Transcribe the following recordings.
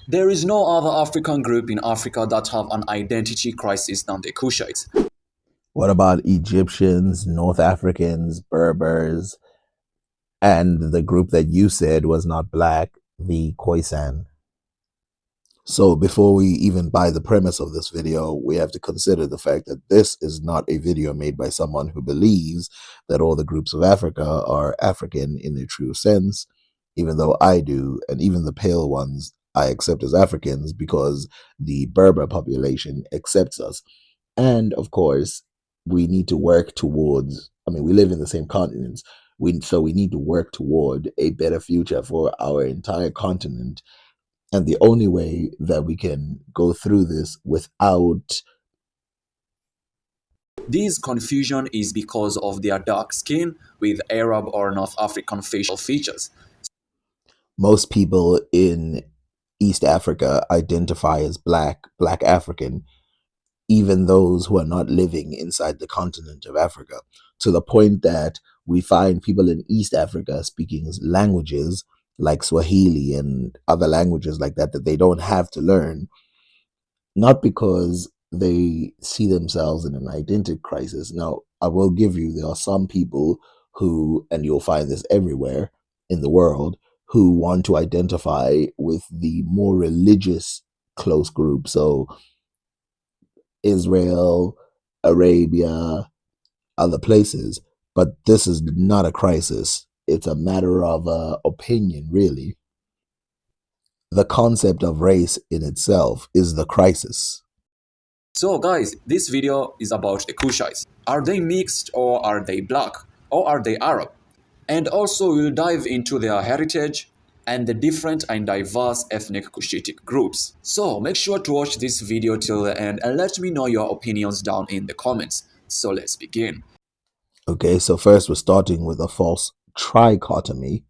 There is no other African group in Africa that have an identity crisis than the Kushites. What about Egyptians, North Africans, Berbers, and the group that you said was not black, the Khoisan? So before we even buy the premise of this video, we have to consider the fact that this is not a video made by someone who believes that all the groups of Africa are African in their true sense, even though I do, and even the pale ones I accept as Africans because the Berber population accepts us. And of course, we need to work towards, we live in the same continents. So we need to work toward a better future for our entire continent, and the only way that we can go through this without This confusion is because of their dark skin with Arab or North African facial features. most people in East Africa identify as black African, even those who are not living inside the continent of Africa, to the point that we find people in East Africa speaking languages like Swahili and other languages like that that they don't have to learn, not because they see themselves in an identity crisis. Now, I will give you, there are some people who, and you'll find this everywhere in the world, who want to identify with the more religious close group. So, Israel, Arabia, other places. But this is not a crisis. It's a matter of opinion, really. The concept of race in itself is the crisis. So guys, this video is about the Kushites. Are they mixed or are they black or are they Arab? And also we'll dive into their heritage and the different and diverse ethnic Kushitic groups. So make sure to watch this video till the end and let me know your opinions down in the comments. So let's begin. Okay, so first we're starting with a false trichotomy,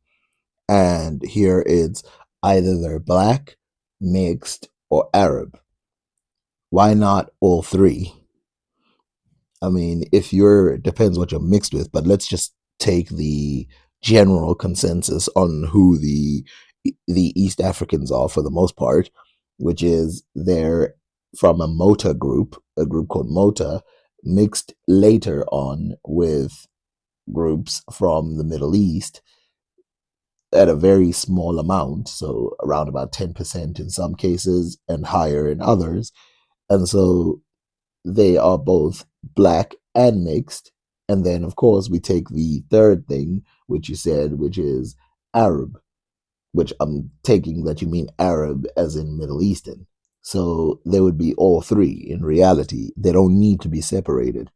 and here it's either they're black, mixed, or Arab. Why not all three? If you're, it depends what you're mixed with, but let's just take the general consensus on who the East Africans are for the most part, which is they're from a Mota group, a group called Mota, mixed later on with groups from the Middle East at a very small amount, so around about 10% in some cases and higher in others. And so they are both black and mixed. And then, of course, we take the third thing, which you said, which is Arab, which I'm taking that you mean Arab as in Middle Eastern. So they would be all three in reality. They don't need to be separated.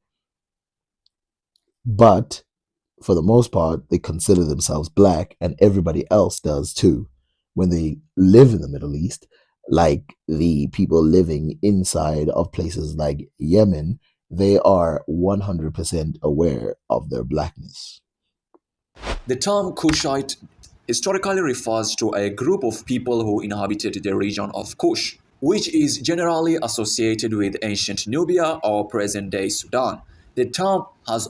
But for the most part, they consider themselves black, and everybody else does too. When they live in the Middle East, like the people living inside of places like Yemen, they are 100% aware of their blackness. The term Kushite historically refers to a group of people who inhabited the region of Kush, which is generally associated with ancient Nubia or present-day Sudan. The term has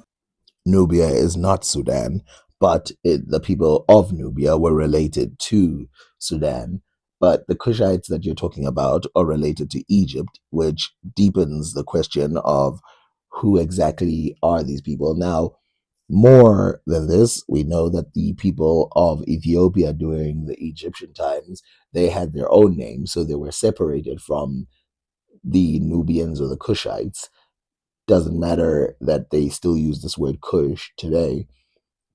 Nubia is not Sudan, but the people of Nubia were related to Sudan. But the Kushites that you're talking about are related to Egypt, which deepens the question of who exactly are these people. Now, more than this, we know that the people of Ethiopia during the Egyptian times, they had their own names, so they were separated from the Nubians or the Kushites. Doesn't matter that they still use this word Kush today,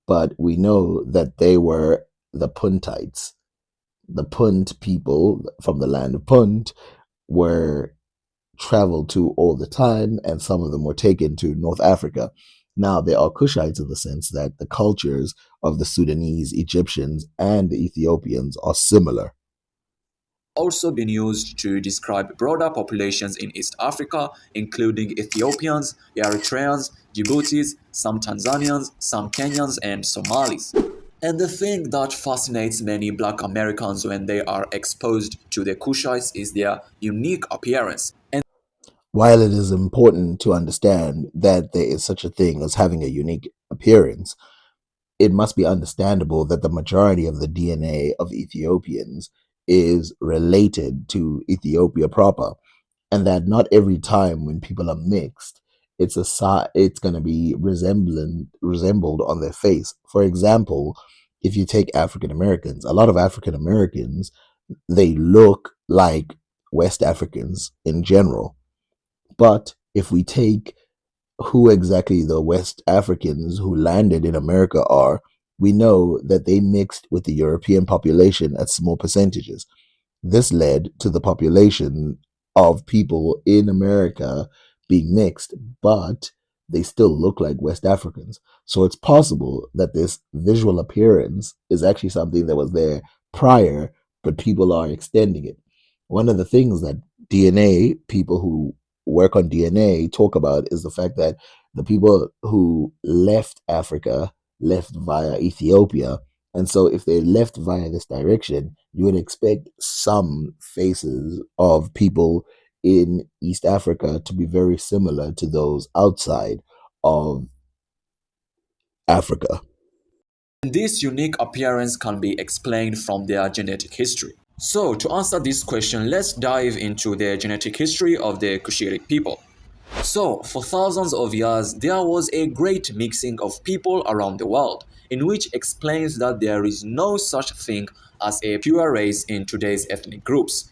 but we know that they were the Puntites. The Punt people from the land of Punt were traveled to all the time, and some of them were taken to North Africa. Now, they are Kushites in the sense that the cultures of the Sudanese, Egyptians, and the Ethiopians are similar. also been used to describe broader populations in East Africa, including Ethiopians, Eritreans, Djiboutis, some Tanzanians, some Kenyans, and Somalis. And the thing that fascinates many black Americans when they are exposed to the Kushites is their unique appearance. And While it is important to understand that there is such a thing as having a unique appearance, it must be understandable that the majority of the DNA of Ethiopians is related to Ethiopia proper, and that not every time when people are mixed, it's going to be resembled on their face. For example, if you take African Americans, a lot of African Americans, they look like West Africans in general. But if we take who exactly the West Africans who landed in America are, we know that they mixed with the European population at small percentages. This led to the population of people in America being mixed, but they still look like West Africans. So it's possible that this visual appearance is actually something that was there prior, but people are extending it. One of the things that DNA, people who work on DNA, talk about is the fact that the people who left Africa left via Ethiopia, and so, if they left via this direction, you would expect some faces of people in East Africa to be very similar to those outside of Africa. This unique appearance can be explained from their genetic history. So, to answer this question, let's dive into the genetic history of the Kushitic people. So, for thousands of years, there was a great mixing of people around the world, in which explains that there is no such thing as a pure race in today's ethnic groups.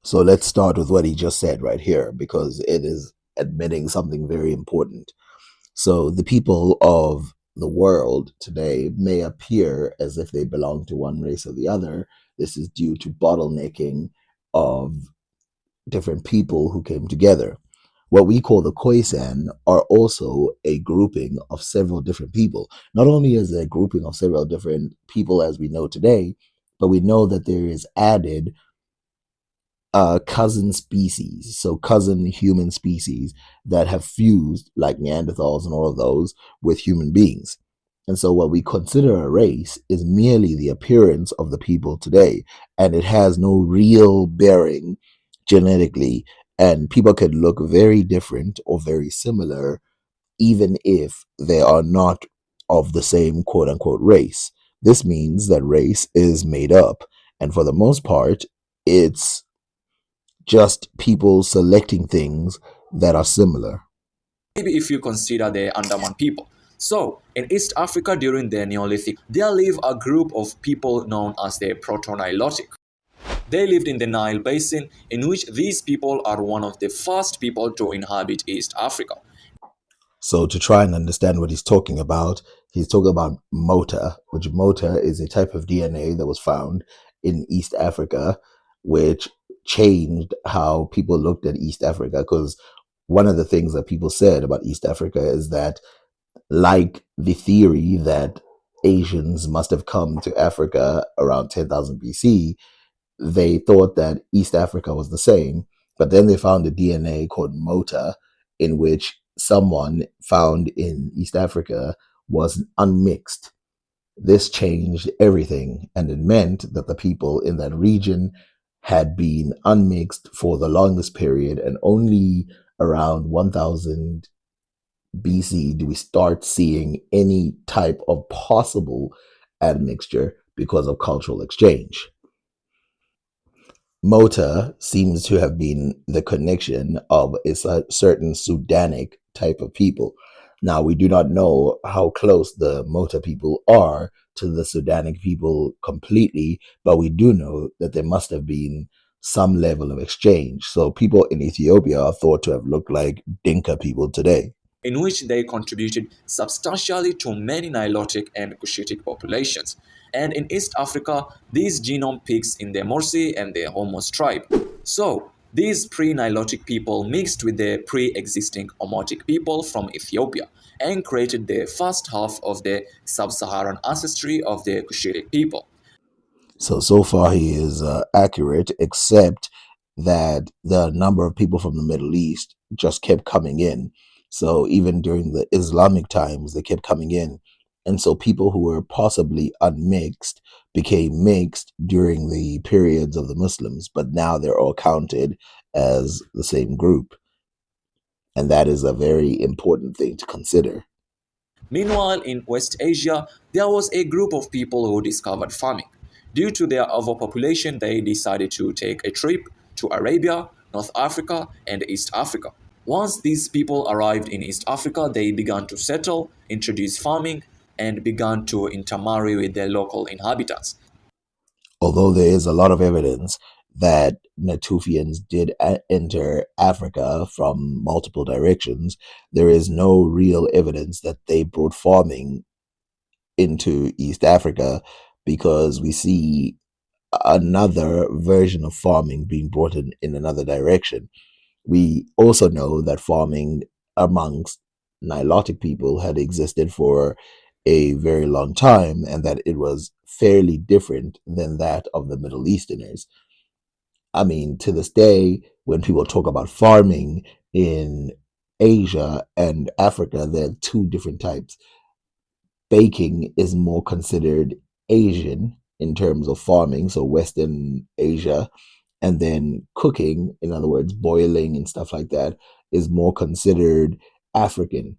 So, let's start with what he just said right here because it is admitting something very important. So, the people of the world today may appear as if they belong to one race or the other. This is due to bottlenecking of different people who came together. What we call the Khoisan are also a grouping of several different people. Not only is it a grouping of several different people as we know today, but we know that there is added cousin species, so cousin human species that have fused, like Neanderthals and all of those, with human beings. And so, what we consider a race is merely the appearance of the people today, and it has no real bearing genetically. And people could look very different or very similar, even if they are not of the same quote unquote race. This means that race is made up, and for the most part, it's just people selecting things that are similar. Maybe if you consider the Andaman people. So, in East Africa during the Neolithic, there lived a group of people known as the Proto-Nilotic. They lived in the Nile Basin, in which these people are one of the first people to inhabit East Africa. So, to try and understand what he's talking about mota, which mota is a type of DNA that was found in East Africa, which changed how people looked at East Africa. Because one of the things that people said about East Africa is that, like the theory that Asians must have come to Africa around 10,000 BC, they thought that East Africa was the same. But then they found a DNA called Mota, in which someone found in East Africa was unmixed. This changed everything, and it meant that the people in that region had been unmixed for the longest period, and only around 1000 BC do we start seeing any type of possible admixture because of cultural exchange. Mota seems to have been the connection of a certain Sudanic type of people. Now, we do not know how close the Mota people are to the Sudanic people completely, but we do know that there must have been some level of exchange. So, people in Ethiopia are thought to have looked like Dinka people today. In which they contributed substantially to many Nilotic and Cushitic populations. And in East Africa, these genome peaks in the Morsi and the Homos tribe. So, these pre-Nilotic people mixed with the pre-existing Omotic people from Ethiopia and created the first half of the sub-Saharan ancestry of the Cushitic people. So far he is accurate, except that the number of people from the Middle East just kept coming in. So even during the Islamic times, they kept coming in. And so people who were possibly unmixed became mixed during the periods of the Muslims, but now they're all counted as the same group. And that is a very important thing to consider. Meanwhile, in West Asia, there was a group of people who discovered farming. Due to their overpopulation, they decided to take a trip to Arabia, North Africa, and East Africa. Once these people arrived in East Africa, they began to settle, introduce farming, and began to intermarry with their local inhabitants. Although there is a lot of evidence that Natufians did enter Africa from multiple directions, there is no real evidence that they brought farming into East Africa because we see another version of farming being brought in another direction. We also know that farming amongst Nilotic people had existed for a very long time and that it was fairly different than that of the Middle Easterners. I mean, to this day, when people talk about farming in Asia and Africa, there are two different types. Baking is more considered Asian in terms of farming, so Western Asia, and then cooking, in other words, boiling and stuff like that, is more considered African.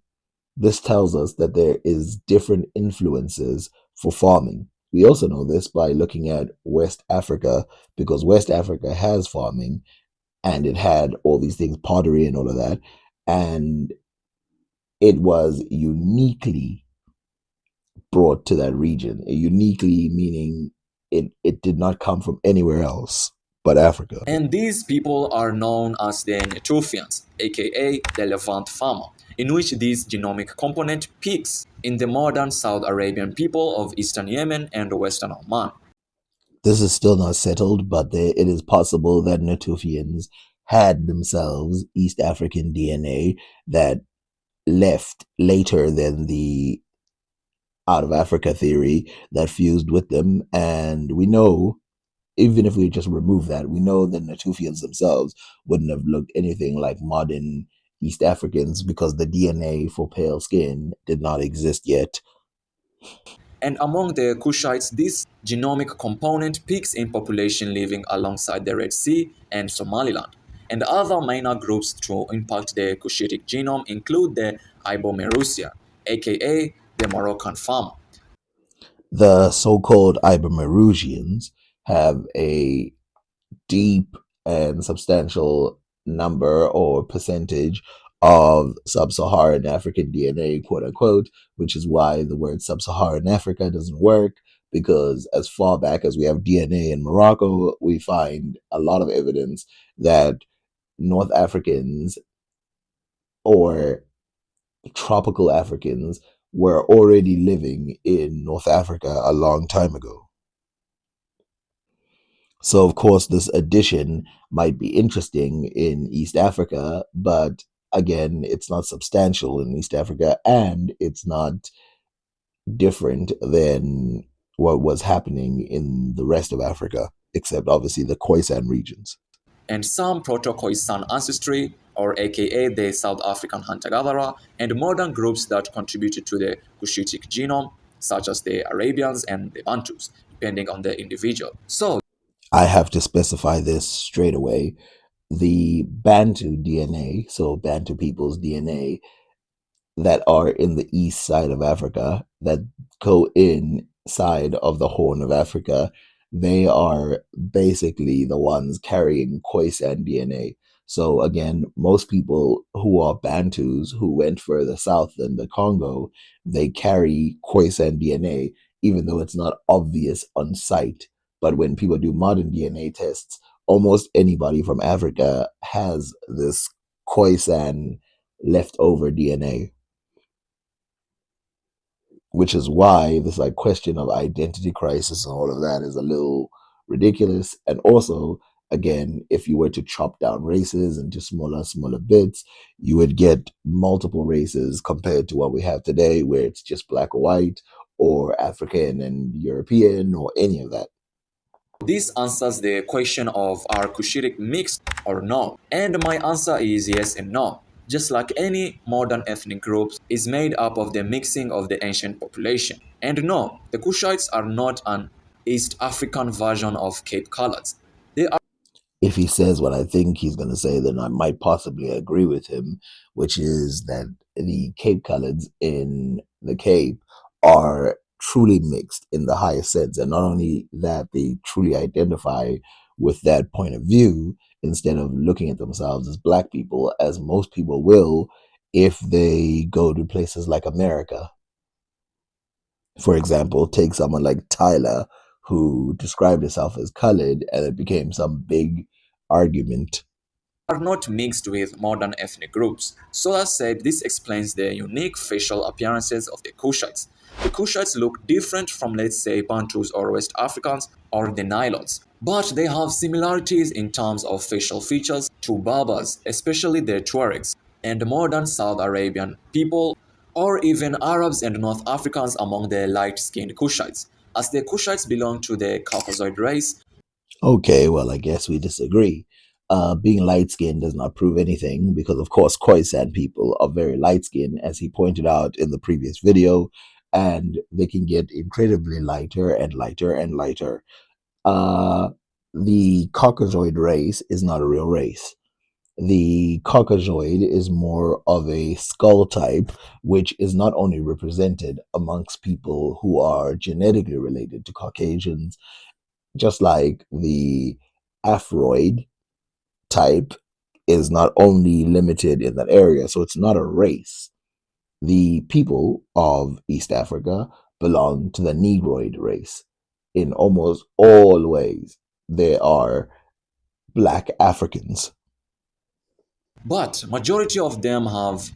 This tells us that there is different influences for farming. We also know this by looking at West Africa because West Africa has farming and it had all these things, pottery and all of that, and it was uniquely brought to that region. Uniquely meaning it did not come from anywhere else but Africa. And these people are known as the Natufians, aka the Levant farmer, in which this genomic component peaks in the modern South Arabian people of eastern Yemen and western Oman. This is still not settled, but it is possible that Natufians had themselves East African DNA that left later than the out of Africa theory that fused with them. And we know, even if we just remove that, we know that Natufians themselves wouldn't have looked anything like modern East Africans because the DNA for pale skin did not exist yet. And among the Kushites, this genomic component peaks in population living alongside the Red Sea and Somaliland. And other minor groups to impact the Kushitic genome include the Ibomerusia, aka the Moroccan farmer. The so called Ibermerusians have a deep and substantial number or percentage of sub Saharan African DNA, quote unquote, which is why the word sub Saharan Africa doesn't work. Because as far back as we have DNA in Morocco, we find a lot of evidence that North Africans or tropical Africans were already living in North Africa a long time ago. So, of course, this addition might be interesting in East Africa, but again, it's not substantial in East Africa and it's not different than what was happening in the rest of Africa, except obviously the Khoisan regions. And some Proto-Khoisan ancestry, or aka the South African hunter-gatherer, and modern groups that contributed to the Kushitic genome, such as the Arabians and the Bantus, depending on the individual. So, I have to specify this straight away. The Bantu DNA, so Bantu people's DNA, that are in the east side of Africa that go inside of the Horn of Africa, they are basically the ones carrying Khoisan DNA. So again, most people who are Bantus who went further south than the Congo, they carry Khoisan DNA, even though it's not obvious on sight. But when people do modern DNA tests, almost anybody from Africa has this Khoisan leftover DNA, which is why this like question of identity crisis and all of that is a little ridiculous. And also, again, if you were to chop down races into smaller bits, you would get multiple races compared to what we have today, where it's just black or white or African and European or any of that. this answers the question of are Kushitic mixed or no? And my answer is yes and no. Just like any modern ethnic group is made up of the mixing of the ancient population. And no, the Kushites are not an East African version of Cape Coloureds. They are If he says what I think he's going to say, then I might possibly agree with him, which is that the Cape Coloureds in the Cape are truly mixed in the highest sense. And not only that, they truly identify with that point of view instead of looking at themselves as black people, as most people will if they go to places like America. For example, take someone like Tyler, who described himself as colored, and it became some big argument. Are not mixed with modern ethnic groups. Sola said this explains the unique facial appearances of the Kushites. The Kushites look different from, let's say, Bantus or West Africans or the Nilots, but they have similarities in terms of facial features to Berbers, especially the Tuaregs, and modern South Arabian people, or even Arabs and North Africans among the light-skinned Kushites. As the Kushites belong to the Caucasoid race, Okay, well, I guess we disagree. Being light skinned does not prove anything because, of course, Khoisan people are very light skinned, as he pointed out in the previous video, and they can get incredibly lighter and lighter and lighter. Uh, the Caucasoid race is not a real race. The Caucasoid is more of a skull type, which is not only represented amongst people who are genetically related to Caucasians, just like the Afroid type is not only limited in that area, so it's not a race. The people of East Africa belong to the Negroid race in almost all ways. They are black Africans. but majority of them have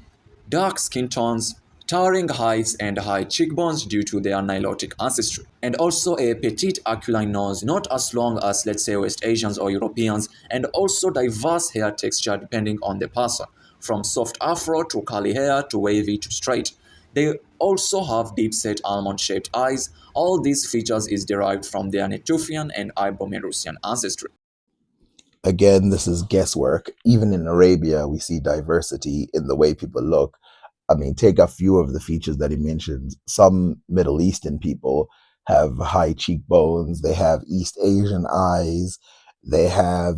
dark skin tones, towering heights and high cheekbones due to their Nilotic ancestry, and also a petite aquiline nose, not as long as, let's say, West Asians or Europeans, and also diverse hair texture depending on the person, from soft afro to curly hair to wavy to straight. They also have deep-set almond-shaped eyes. All these features is derived from their Natufian and Ibo-Merusian ancestry. Again, this is guesswork. Even in Arabia, we see diversity in the way people look. I mean, take a few of the features that he mentions. Some Middle Eastern people have high cheekbones, they have East Asian eyes, they have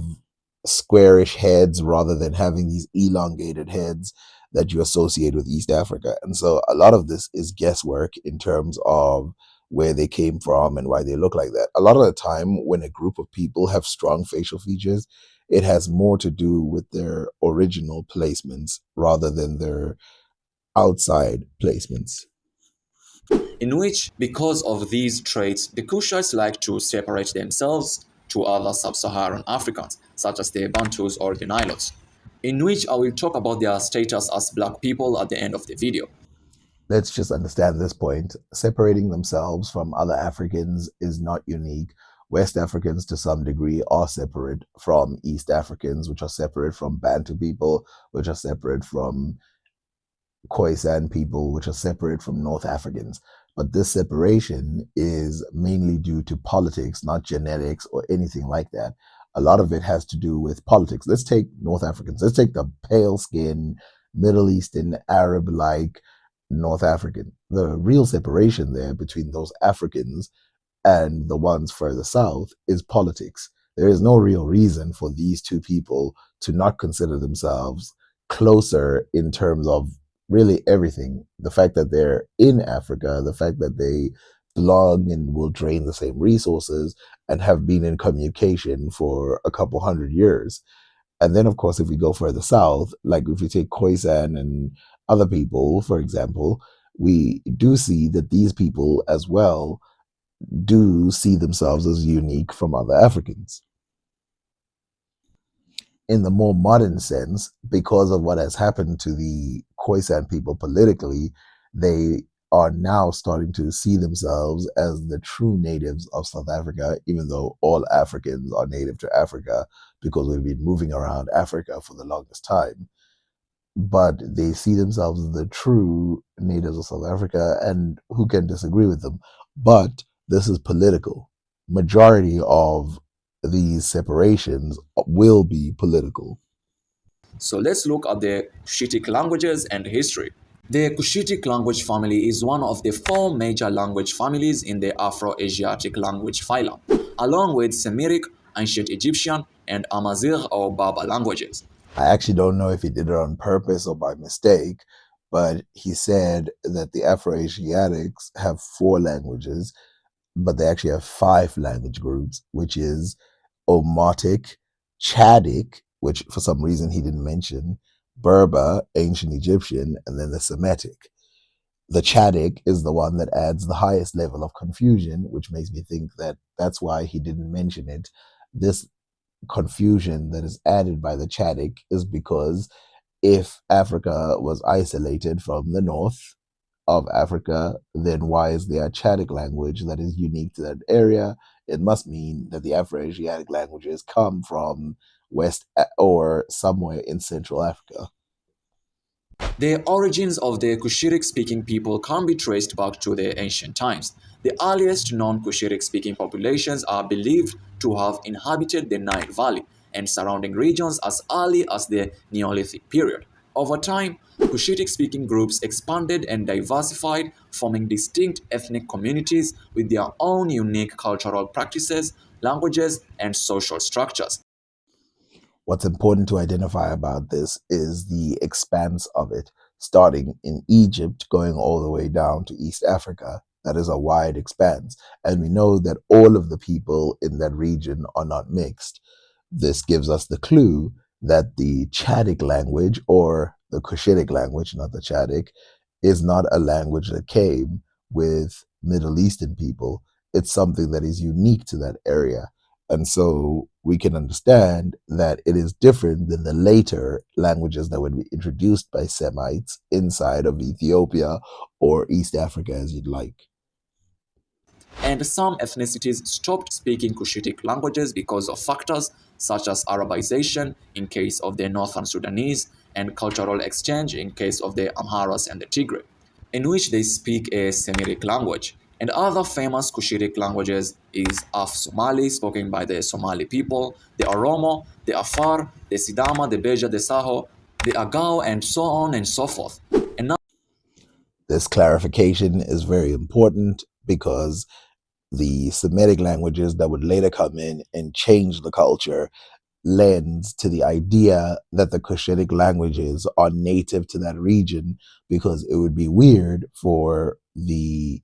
squarish heads rather than having these elongated heads that you associate with East Africa. And so a lot of this is guesswork in terms of where they came from and why they look like that. A lot of the time, when a group of people have strong facial features, it has more to do with their original placements rather than their outside placements. In which, because of these traits, the Kushites like to separate themselves to other sub-Saharan Africans, such as the Bantus or the Nilots, in which I will talk about their status as black people at the end of the video. Let's just understand this point. Separating themselves from other Africans is not unique. West Africans, to some degree, are separate from East Africans, which are separate from Bantu people, which are separate from Khoisan people, which are separate from North Africans. But this separation is mainly due to politics, not genetics or anything like that. A lot of it has to do with politics. Let's take North Africans. Let's take the pale skin, Middle Eastern, Arab like North African. The real separation there between those Africans and the ones further south is politics. There is no real reason for these two people to not consider themselves closer in terms of really everything. The fact that they're in Africa, the fact that they belong and will drain the same resources and have been in communication for a couple hundred years. And then, of course, if we go further south, like if we take Khoisan and other people, for example, we do see that these people as well do see themselves as unique from other Africans. In the more modern sense, because of what has happened to the Khoisan people politically, they are now starting to see themselves as the true natives of South Africa, even though all Africans are native to Africa because we've been moving around Africa for the longest time. But they see themselves as the true natives of South Africa, and who can disagree with them? But this is political. Majority of these separations will be political. So let's look at the Kushitic languages and history. The Kushitic language family is one of the four major language families in the Afro-Asiatic language phylum, along with Semitic, Ancient Egyptian, and Amazigh or Berber languages. I actually don't know if he did it on purpose or by mistake, but he said that the Afro-Asiatics have four languages, but they actually have five language groups, which is Omotic, Chadic, which for some reason he didn't mention, Berber, ancient Egyptian, and then the Semitic. The Chadic is the one that adds the highest level of confusion, which makes me think that that's why he didn't mention it. This confusion that is added by the Chadic is because if Africa was isolated from the north of Africa, then why is there a Chadic language that is unique to that area? It must mean that the Afro-Asiatic languages come from or somewhere in Central Africa. The origins of the Kushitic speaking people can be traced back to the ancient times. The earliest non Kushitic speaking populations are believed to have inhabited the Nile Valley and surrounding regions as early as the Neolithic period. Over time, Kushitic speaking groups expanded and diversified, forming distinct ethnic communities with their own unique cultural practices, languages, and social structures. What's important to identify about this is the expanse of it, starting in Egypt, going all the way down to East Africa. That is a wide expanse. And we know that all of the people in that region are not mixed. This gives us the clue that the Chadic language, or the Kushitic language, not the Chadic, is not a language that came with Middle Eastern people. It's something that is unique to that area. And so we can understand that it is different than the later languages that would be introduced by Semites inside of Ethiopia or East Africa, as you'd like. And some ethnicities stopped speaking Cushitic languages because of factors such as Arabization in case of the Northern Sudanese and cultural exchange in case of the Amharas and the Tigray, in which they speak a Semitic language. And other famous Cushitic languages is Af Somali, spoken by the Somali people, the Oromo, the Afar, the Sidama, the Beja, the Saho, the Agao, and so on and so forth. And now This clarification is very important because the Semitic languages that would later come in and change the culture lends to the idea that the Cushitic languages are native to that region, because it would be weird for the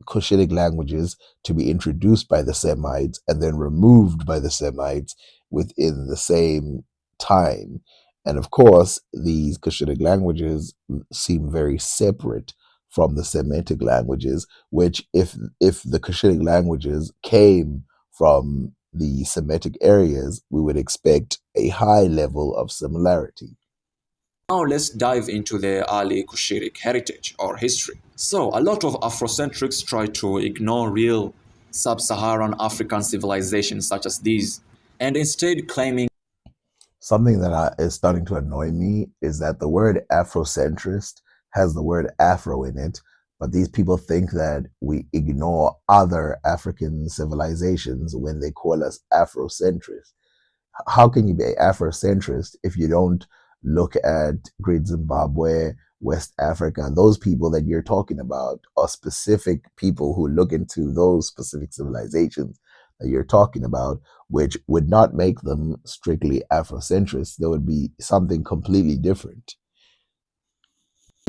Cushitic languages to be introduced by the Semites and then removed by the Semites within the same time. And of course, these Cushitic languages seem very separate from the Semitic languages, which if the Cushitic languages came from the Semitic areas, we would expect a high level of similarity. Now let's dive into the early Kushitic heritage or history. So, a lot of Afrocentrics try to ignore real sub-Saharan African civilizations such as these, and instead claiming Something that is starting to annoy me is that the word Afrocentrist has the word Afro in it, but these people think that we ignore other African civilizations when they call us Afrocentrist. How can you be Afrocentrist if you don't look at Great Zimbabwe, West Africa? Those people that you're talking about are specific people who look into those specific civilizations that you're talking about, which would not make them strictly Afrocentrist. There would be something completely different.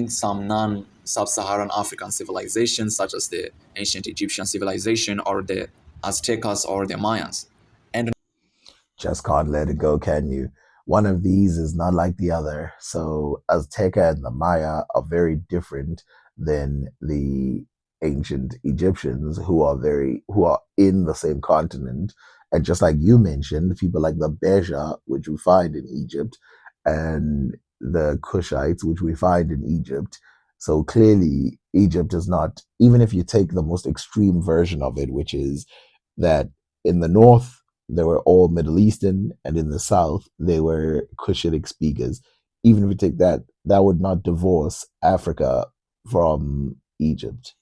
some non-sub-Saharan African civilizations such as the ancient Egyptian civilization or the Aztecas or the Mayans. And Just can't let it go, can you? One of these is not like the other. So Azteca and the Maya are very different than the ancient Egyptians, who are in the same continent. And just like you mentioned, people like the Beja, which we find in Egypt, and the Kushites, which we find in Egypt. So clearly, Egypt is not, even if you take the most extreme version of it, which is that in the north, they were all Middle Eastern, and in the south, they were Cushitic speakers. Even if you take that, that would not divorce Africa from Egypt.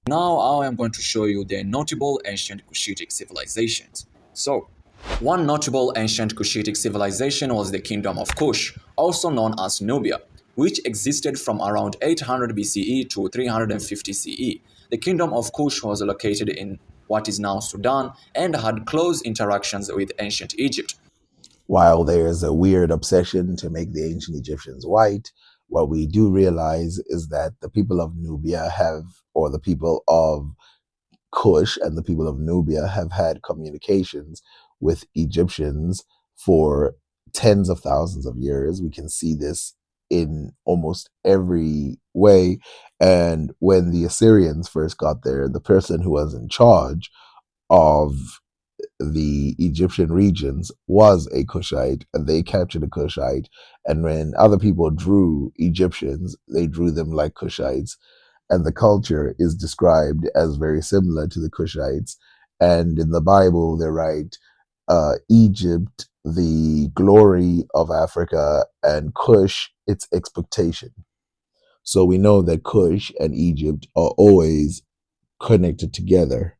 now I am going to show you the notable ancient Cushitic civilizations. So, one notable ancient Cushitic civilization was the Kingdom of Kush, also known as Nubia, which existed from around 800 BCE to 350 CE. The Kingdom of Kush was located in what is now Sudan and had close interactions with ancient Egypt. While there's a weird obsession to make the ancient Egyptians white, What we do realize is that the people of Nubia have, or the people of Kush and the people of Nubia have had communications with Egyptians for tens of thousands of years. We can see this in almost every way. And when the Assyrians first got there, the person who was in charge of the Egyptian regions was a Kushite, and they captured a Kushite. And when other people drew Egyptians, they drew them like Kushites, and the culture is described as very similar to the Kushites. And in the Bible, they write Egypt, the glory of Africa, and Kush, its expectation. So we know that Kush and Egypt are always connected together.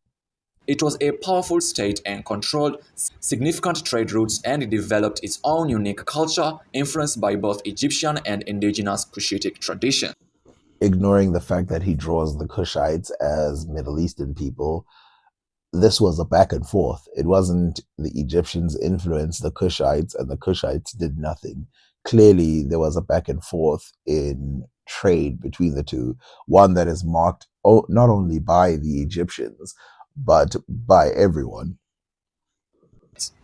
It was a powerful state and controlled significant trade routes, and it developed its own unique culture influenced by both Egyptian and indigenous Kushitic traditions. Ignoring the fact that he draws the Kushites as Middle Eastern people, this was a back and forth. It wasn't the Egyptians influenced the Kushites and the Kushites did nothing. Clearly, there was a back and forth in trade between the two, one that is marked not only by the Egyptians, but by everyone.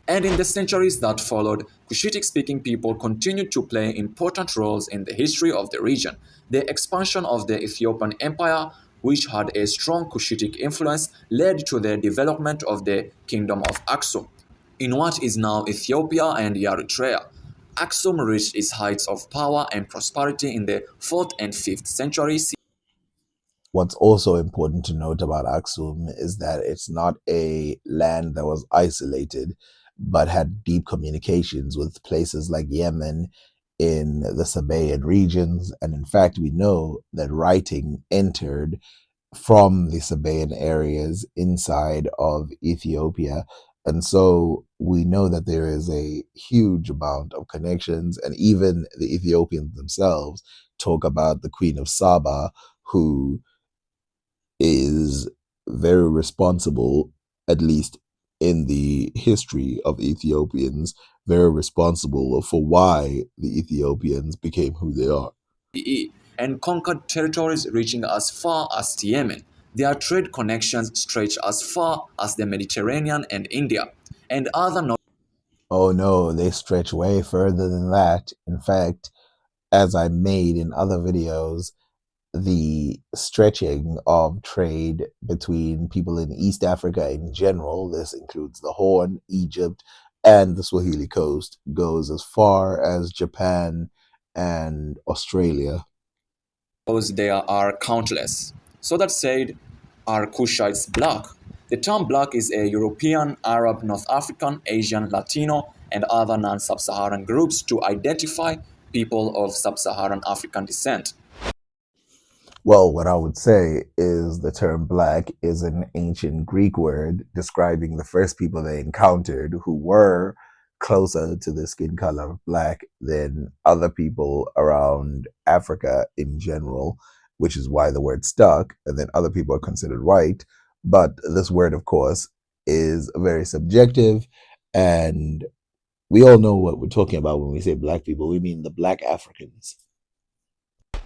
And in the centuries that followed, Cushitic speaking people continued to play important roles in the history of the region. The expansion of the Ethiopian Empire, which had a strong Cushitic influence, led to the development of the Kingdom of Aksum in what is now Ethiopia and Eritrea. Aksum reached its heights of power and prosperity in the 4th and 5th centuries. What's also important to note about Aksum is that it's not a land that was isolated, but had deep communications with places like Yemen in the Sabaean regions. And in fact, we know that writing entered from the Sabaean areas inside of Ethiopia. And so we know that there is a huge amount of connections, and even the Ethiopians themselves talk about the Queen of Saba, who is very responsible, at least in the history of Ethiopians, very responsible for why the Ethiopians became who they are. And conquered territories reaching as far as Yemen. Their trade connections stretch as far as the Mediterranean and India, and other Oh no, they stretch way further than that. In fact, as I made in other videos, the stretching of trade between people in East Africa in general, this includes the Horn, Egypt, and the Swahili coast, goes as far as Japan and Australia. those there are countless. So that said, are Kushites black? The term black is a European, Arab, North African, Asian, Latino, and other non-Sub-Saharan groups to identify people of Sub-Saharan African descent. Well, what I would say is the term black is an ancient Greek word describing the first people they encountered who were closer to the skin color of black than other people around Africa in general, which is why the word stuck, and then other people are considered white. But this word, of course, is very subjective, and we all know what we're talking about when we say black people. We mean the black Africans.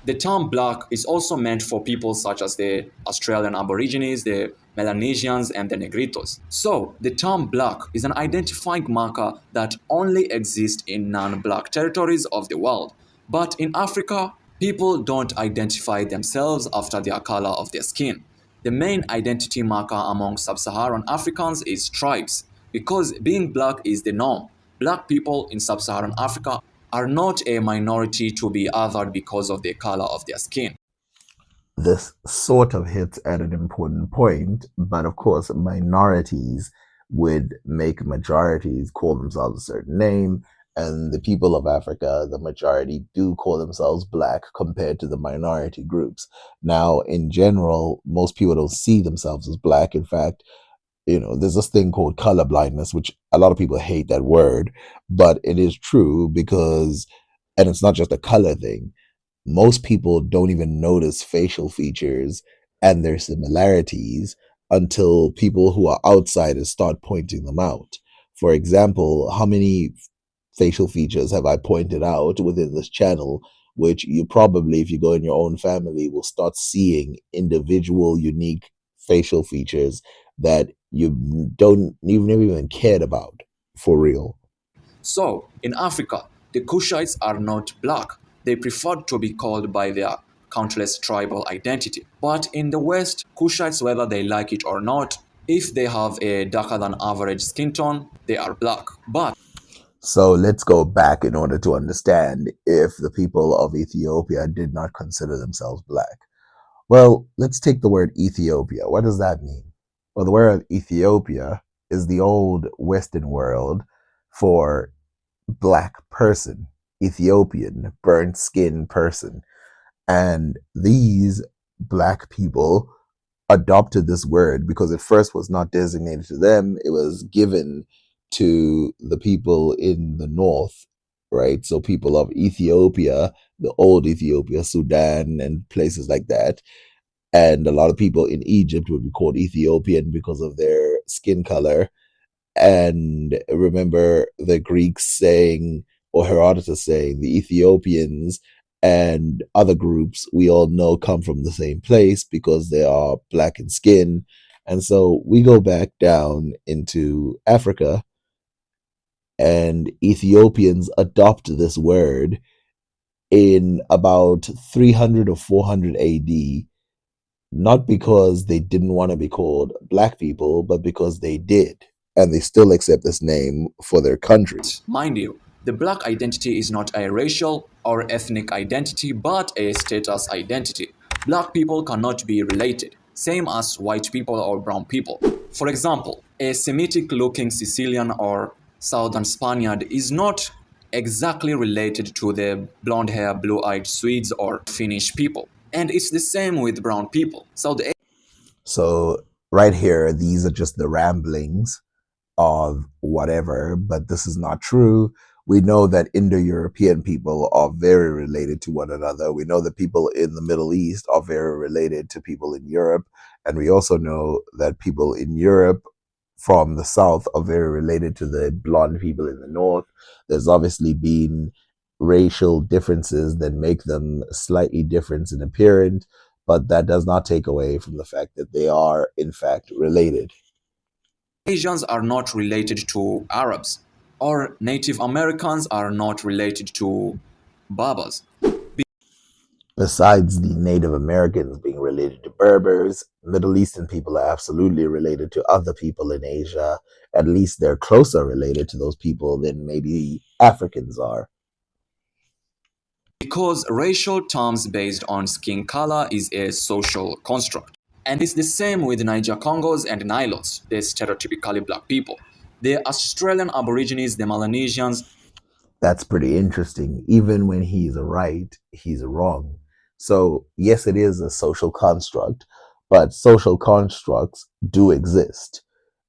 The term black is also meant for people such as the Australian Aborigines, the Melanesians, and the Negritos. So, the term black is an identifying marker that only exists in non-black territories of the world. But in Africa, people don't identify themselves after their color of their skin. The main identity marker among sub-Saharan Africans is tribes, because being black is the norm. Black people in sub-Saharan Africa are not a minority to be othered because of the color of their skin. This sort of hits at an important point, but of course, minorities would make majorities call themselves a certain name, and the people of Africa, the majority, do call themselves black compared to the minority groups. Now, in general, most people don't see themselves as black. In fact, there's this thing called color blindness, which a lot of people hate that word, but it is true because, and it's not just a color thing, most people don't even notice facial features and their similarities until people who are outsiders start pointing them out. For example, how many facial features have I pointed out within this channel which you probably, if you go in your own family, will start seeing individual, unique facial features that you've never even cared about for real. So, in Africa, the Kushites are not black. They preferred to be called by their countless tribal identity. But in the West, Kushites, whether they like it or not, if they have a darker than average skin tone, they are black. But So let's go back in order to understand if the people of Ethiopia did not consider themselves black. Well, let's take the word Ethiopia. What does that mean? Well, the word Ethiopia is the old Western word for black person, Ethiopian, burnt skin person. And these black people adopted this word because it first was not designated to them, it was given to the people in the north, right? So people of Ethiopia, the old Ethiopia, Sudan, and places like that. And a lot of people in Egypt would be called Ethiopian because of their skin color. And remember the Greeks saying, or Herodotus saying, the Ethiopians and other groups we all know come from the same place because they are black in skin. And so we go back down into Africa, and Ethiopians adopt this word in about 300 or 400 AD, not because they didn't want to be called black people, but because they did. And they still accept this name for their country. mind you, the black identity is not a racial or ethnic identity but a status identity. Black people cannot be related, same as white people or brown people. For example, a Semitic looking Sicilian or Southern Spaniard is not exactly related to the blonde hair, blue eyed Swedes or Finnish people. And it's the same with brown people. So, right here, these are just the ramblings of whatever, but this is not true. We know that Indo European people are very related to one another. We know that people in the Middle East are very related to people in Europe. And we also know that people in Europe from the South are very related to the blonde people in the North. There's obviously been racial differences that make them slightly different in appearance, but that does not take away from the fact that they are, in fact, related. Asians are not related to Arabs, or Native Americans are not related to Babas. Besides the Native Americans being related to Berbers, Middle Eastern people are absolutely related to other people in Asia. At least they're closer related to those people than maybe Africans are. Because racial terms based on skin color is a social construct. And it's the same with Niger Congos and Nilots, the stereotypically black people. The Australian Aborigines, the Melanesians, That's pretty interesting. Even when he's right, he's wrong. So, yes, it is a social construct, but social constructs do exist.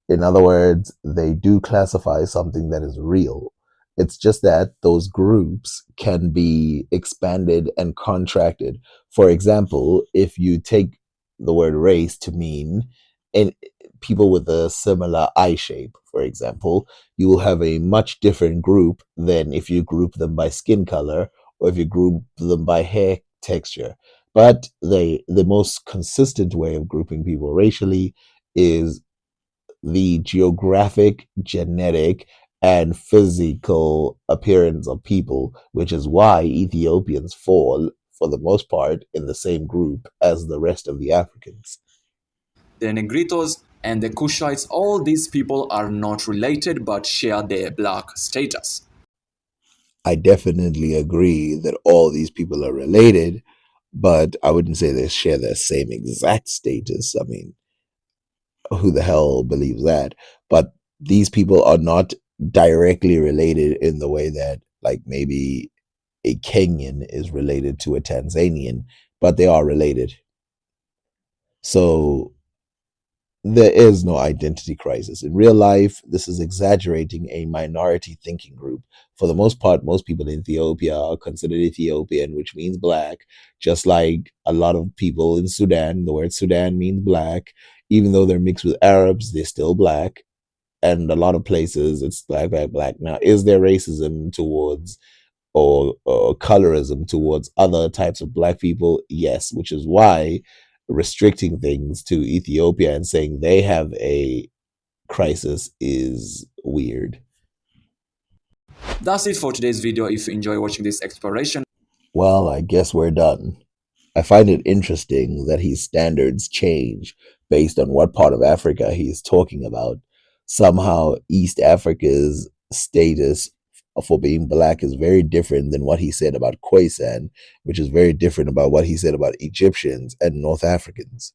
In other words, they do classify something that is real. It's just that those groups can be expanded and contracted. For example, if you take the word race to mean in people with a similar eye shape, for example, you will have a much different group than if you group them by skin color or if you group them by hair texture. But the most consistent way of grouping people racially is the geographic, genetic, and physical appearance of people, which is why Ethiopians fall, for the most part, in the same group as the rest of the Africans. the Negritos, and the Kushites, all these people are not related but share their black status. I definitely agree that all these people are related, but I wouldn't say they share the same exact status. I mean, who the hell believes that? But these people are not directly related in the way that, like, maybe a Kenyan is related to a Tanzanian, but they are related. So there is no identity crisis. In real life, this is exaggerating a minority thinking group. For the most part, most people in Ethiopia are considered Ethiopian, which means black, just like a lot of people in Sudan. The word Sudan means black. Even though they're mixed with Arabs, they're still black. And a lot of places, it's black, black, black. Now, is there racism towards or colorism towards other types of black people? Yes, which is why restricting things to Ethiopia and saying they have a crisis is weird. That's it for today's video. If you enjoy watching this exploration, Well, I guess we're done. I find it interesting that his standards change based on what part of Africa he is talking about. Somehow, East Africa's status for being black is very different than what he said about Khoisan, which is very different about what he said about Egyptians and North Africans.